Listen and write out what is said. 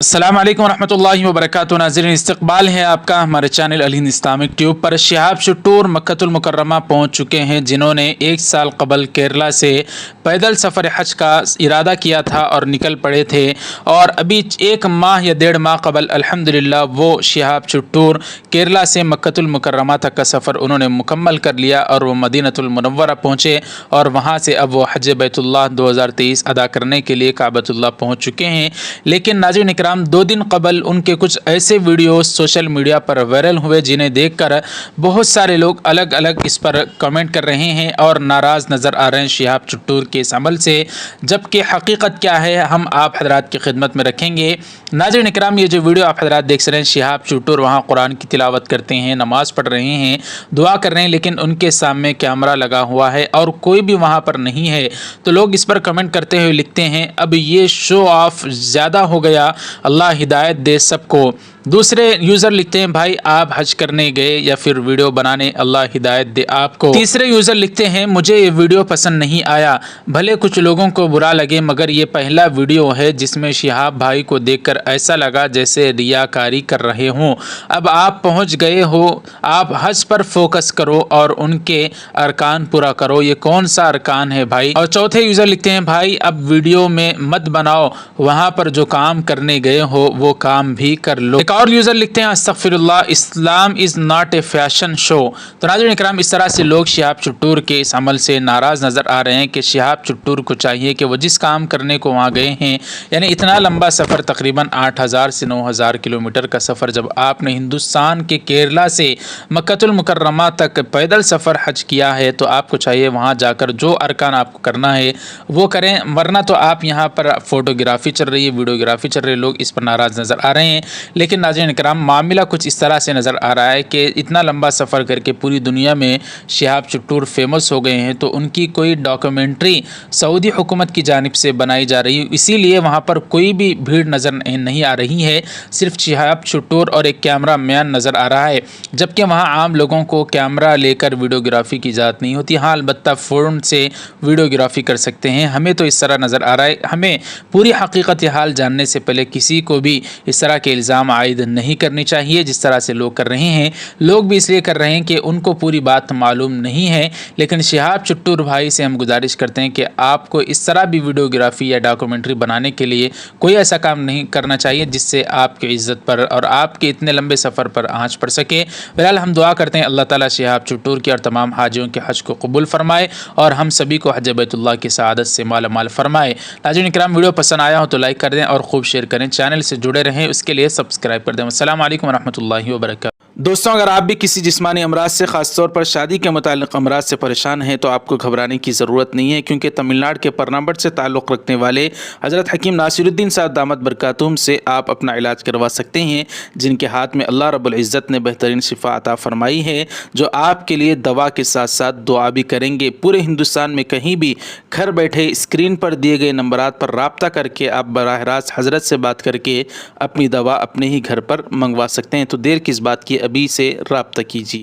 अस्सलाम वालेकुम रहमतुल्लाहि व बरकातुहू। नाज़रीन, इस्तकबाल है आपका हमारे चैनल अल हिंद इस्लामिक ट्यूब पर। शिहाब शुट्टूर मक्कतुल मुकर्रमा पहुँच चुके हैं, जिन्होंने एक साल कबल केरला से पैदल सफ़र हज का इरादा किया था और निकल पड़े थे। और अभी एक माह या 1.5 माह कबल अल्हम्दुलिल्लाह वो शिहाब शुट्टूर केरला से मक्कतुल मुकर्रमा तक का सफ़र उन्होंने मुकम्मल कर लिया और वो मदीनतुल मुनव्वरा पहुँचे और वहाँ से अब वो हज बैतुल्लाह 2023 अदा करने के लिए काबतुल्लाह पहुँच चुके हैं। लेकिन नाज़रीन इकराम, 2 दिन कबल उनके कुछ ऐसे वीडियोस सोशल मीडिया पर वायरल हुए जिन्हें देखकर बहुत सारे लोग अलग अलग इस पर कमेंट कर रहे हैं और नाराज़ नज़र आ रहे हैं शिहाब शुट्टूर के इस अमल से। जबकि हकीकत क्या है हम आप हजरात की खिदमत में रखेंगे। नाज़रीन इकराम, ये जो वीडियो आप हजरात देख रहे हैं, शिहाब शुट्टूर वहाँ कुरान की तिलावत करते हैं, नमाज़ पढ़ रहे हैं, दुआ कर रहे हैं, लेकिन उनके सामने कैमरा लगा हुआ है और कोई भी वहाँ पर नहीं है। तो लोग इस पर कमेंट करते हुए लिखते हैं, अब ये शो ऑफ ज़्यादा हो गया, अल्लाह हिदायत दे सबको। दूसरे यूज़र लिखते हैं, भाई आप हज करने गए या फिर वीडियो बनाने, अल्लाह हिदायत दे आपको। तीसरे यूज़र लिखते हैं, मुझे ये वीडियो पसंद नहीं आया, भले कुछ लोगों को बुरा लगे मगर ये पहला वीडियो है जिसमें शिहाब भाई को देखकर ऐसा लगा जैसे रियाकारी कर रहे हों। अब आप पहुंच गए हो, आप हज पर फोकस करो और उनके अरकान पूरा करो। ये कौन सा अरकान है भाई। और चौथे यूज़र लिखते हैं, भाई अब वीडियो में मत बनाओ, वहाँ पर जो काम करने गए हो वो काम भी कर लो। एक और यूज़र लिखते हैं, अस्तगफिरुल्लाह, Islam is not a fashion show. तो नाज़रीन इकराम, इस तरह से लोग शिहाब शुट्टूर के इस अमल से नाराज़ नज़र आ रहे हैं कि शिहाब शुट्टूर को चाहिए कि वो जिस काम करने को वहाँ गए हैं, यानी इतना लंबा सफ़र तकरीबन 8000 से 9000 किलोमीटर का सफ़र जब आपने हिंदुस्तान के केरला से मक्कतुल मुकर्रमा तक पैदल सफ़र हज किया है तो आपको चाहिए वहाँ जाकर जो अरकान आपको करना है वो करें, वरना तो आप यहाँ पर फ़ोटोग्राफ़ी चल रही है, वीडियोग्राफ़ी चल रही है, लोग इस पर नाराज़ नज़र आ रहे हैं। लेकिन नाज़रीन इकराम, मामला कुछ इस तरह से नज़र आ रहा है कि इतना लंबा सफ़र करके पूरी दुनिया में शिहाब शुट्टूर फेमस हो गए हैं, तो उनकी कोई डॉक्यूमेंट्री सऊदी हुकूमत की जानिब से बनाई जा रही है, इसीलिए वहाँ पर कोई भी भीड़ नज़र नहीं आ रही है, सिर्फ शिहाब शुट्टूर और एक कैमरा मैन नज़र आ रहा है। जबकि वहाँ आम लोगों को कैमरा लेकर वीडियोग्राफ़ी की इजाज़त नहीं होती। हाँ, अलबत्ता फ़ोन से वीडियोग्राफ़ी कर सकते हैं। हमें तो इस तरह नज़र आ रहा है, हमें पूरी हकीकत हाल जानने से पहले किसी को भी इस तरह के इल्ज़ाम आयद नहीं करनी चाहिए जिस तरह से लोग कर रहे हैं। लोग भी इसलिए कर रहे हैं कि उनको पूरी बात मालूम नहीं है। लेकिन शिहाब शुट्टूर भाई से हम गुजारिश करते हैं कि आपको इस तरह भी वीडियोग्राफ़ी या डॉक्यूमेंट्री बनाने के लिए कोई ऐसा काम नहीं करना चाहिए जिससे आपकी इज़्ज़त पर और आपके इतने लंबे सफ़र पर आँच पड़ सके। फिलहाल हम दुआ करते हैं अल्लाह ताला शिहाब शुट्टूर की और तमाम हाजियों के हज को कबूल फरमाए और हम सभी को हज बैतुल्लाह की सआदत से माला माल फरमाए। नाज़रीन इकराम, वीडियो पसंद आया हो तो लाइक कर दें और खूब शेयर करें, चैनल से जुड़े रहें, उसके लिए सब्सक्राइब कर दें। अस्सलाम वालेकुम रहमतुल्लाहि व बरकातहू। दोस्तों, अगर आप भी किसी जिस्मानी अमराज से, ख़ासतौर पर शादी के मुताल्लिक़ अमराज से परेशान हैं तो आपको घबराने की ज़रूरत नहीं है, क्योंकि तमिलनाडु के परनाम्बट से ताल्लुक़ रखने वाले हज़रत हकीम नासिरुद्दीन साहब दामत बरकातुहुम से आप अपना इलाज करवा सकते हैं, जिनके हाथ में अल्लाह रब्बुल इज़्ज़त ने बेहतरीन शिफा अता फरमाई है, जो आपके लिए दवा के साथ साथ दुआ भी करेंगे। पूरे हिंदुस्तान में कहीं भी घर बैठे स्क्रीन पर दिए गए नंबरात पर रब्ता करके आप बराह रास्त हज़रत से बात करके अपनी दवा अपने ही घर पर मंगवा सकते हैं। तो देर किस बात की, अभी से रब्ता कीजिए।